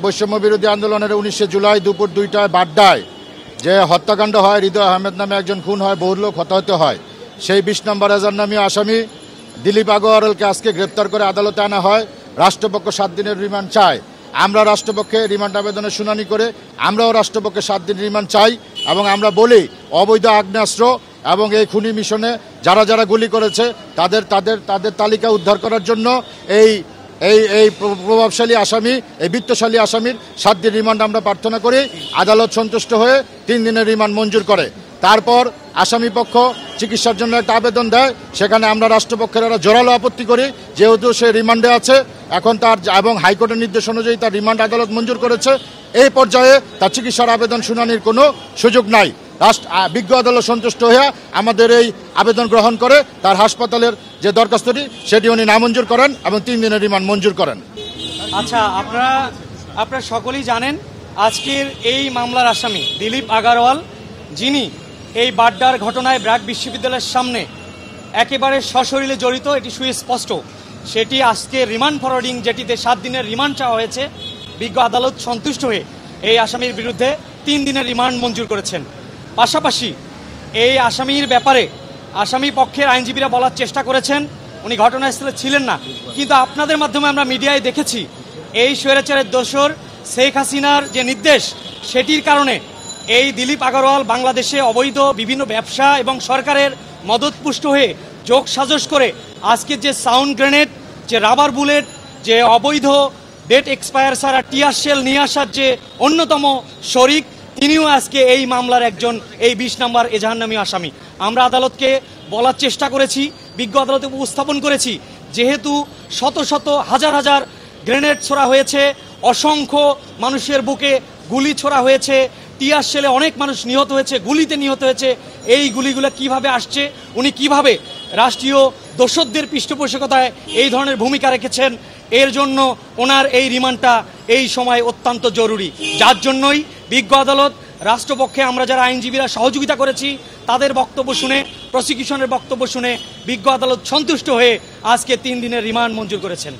বৈষম্য বিরোধী আন্দোলনের 19 জুলাই দুপুর 2টায় বাড্ডায় যে হত্যাকাণ্ড হয়, হৃদয় আহমেদ নামে একজন খুন হয়, বহু লোক হতাহত হয়, সেই 20 নম্বর এজাহারনামীয় আসামি দিলীপ আগরওয়ালকে আজকে গ্রেপ্তার করে আদালতে আনা হয়। রাষ্ট্রপক্ষ 7 দিনের রিমান্ড চায়। আমরা রাষ্ট্রপক্ষে রিমান্ড আবেদনের শুনানি করে আমরাও রাষ্ট্রপক্ষে 7 দিন রিমান্ড চাই এবং আমরা বলি অবৈধ আগ্নেয়াস্ত্র এবং এই খুনি মিশনে যারা যারা গুলি করেছে তাদের তাদের তাদের তালিকা উদ্ধার করার জন্য এই এই এই প্রভাবশালী আসামি, এই বিত্তশালী আসামির 7 দিন রিমান্ড আমরা প্রার্থনা করি। আদালত সন্তুষ্ট হয়ে 3 দিনের রিমান্ড মঞ্জুর করে। তারপর আসামি পক্ষ চিকিৎসার জন্য একটা আবেদন দেয়, সেখানে আমরা রাষ্ট্রপক্ষের একটা জোরালো আপত্তি করি, যেহেতু সে রিমান্ডে আছে এখন তার এবং হাইকোর্টের নির্দেশ অনুযায়ী তার রিমান্ড আদালত মঞ্জুর করেছে। এই পর্যায়ে তার চিকিৎসার আবেদন শুনানির কোনো সুযোগ নাই। বিজ্ঞ আদালত সন্তুষ্ট হয়ে আমাদের এই আবেদন গ্রহণ করে তার হাসপাতালের যে দরখাস্তটি সেটি উনি নামঞ্জুর করেন এবং 3 দিনের রিমান্ড মঞ্জুর করেন। আচ্ছা, আপনারা সকলেই জানেন আজকের এই মামলার আসামি দিলীপ আগরওয়াল, যিনি এই বাড্ডার ঘটনায় ব্র্যাক বিশ্ববিদ্যালয়ের সামনে একেবারে সশরীরে জড়িত, এটি সুস্পষ্ট। সেটি আজকে রিমান্ড ফরওয়ার্ডিং, যেটিতে 7 দিনের রিমান্ড চাওয়া হয়েছে, বিজ্ঞ আদালত সন্তুষ্ট হয়ে এই আসামির বিরুদ্ধে 3 দিনের রিমান্ড মঞ্জুর করেছেন। পাশাপাশি এই আসামির ব্যাপারে আসামি পক্ষের আইনজীবীরা বলার চেষ্টা করেছেন উনি ঘটনাস্থলে ছিলেন না, কিন্তু আপনাদের মাধ্যমে আমরা মিডিয়ায় দেখেছি এই স্বৈরাচারের দোসর শেখ হাসিনার যে নির্দেশ, সেটির কারণে এই দিলীপ আগরওয়াল বাংলাদেশে অবৈধ বিভিন্ন ব্যবসা এবং সরকারের মদতপুষ্ট হয়ে যোগ সাজস করে আজকের যে সাউন্ড গ্রেনেড, যে রাবার বুলেট, যে অবৈধ ডেট এক্সপায়ার ছাড়া টিয়ার শেল নিয়ে আসার যে অন্যতম শরিক, তিনিও আজকে এই মামলার একজন এই 20 নম্বর এজাহারনামী আসামি। আমরা আদালতকে বলার চেষ্টা করেছি, বিজ্ঞ আদালতে উপস্থাপন করেছি, যেহেতু শত শত হাজার হাজার গ্রেনেড ছোড়া হয়েছে, অসংখ্য মানুষের বুকে গুলি ছোড়া হয়েছে, টিয়ার শেলে অনেক মানুষ নিহত হয়েছে, গুলিতে নিহত হয়েছে, এই গুলিগুলো কিভাবে আসছে, উনি কিভাবে রাষ্ট্রীয় দোসরদের পৃষ্ঠপোষকতায় এই ধরনের ভূমিকা রেখেছেন, এর জন্য ওনার এই রিমান্ডটা এই সময় অত্যন্ত জরুরি। যার জন্যই বিজ্ঞ আদালত রাষ্ট্রপক্ষে আমরা যারা আইনজীবীরা সহযোগিতা করেছি তাদের বক্তব্য শুনে, প্রসিকিউশনের বক্তব্য শুনে বিজ্ঞ আদালত সন্তুষ্ট হয়ে আজকে 3 দিনের রিমান্ড মঞ্জুর করেছেন।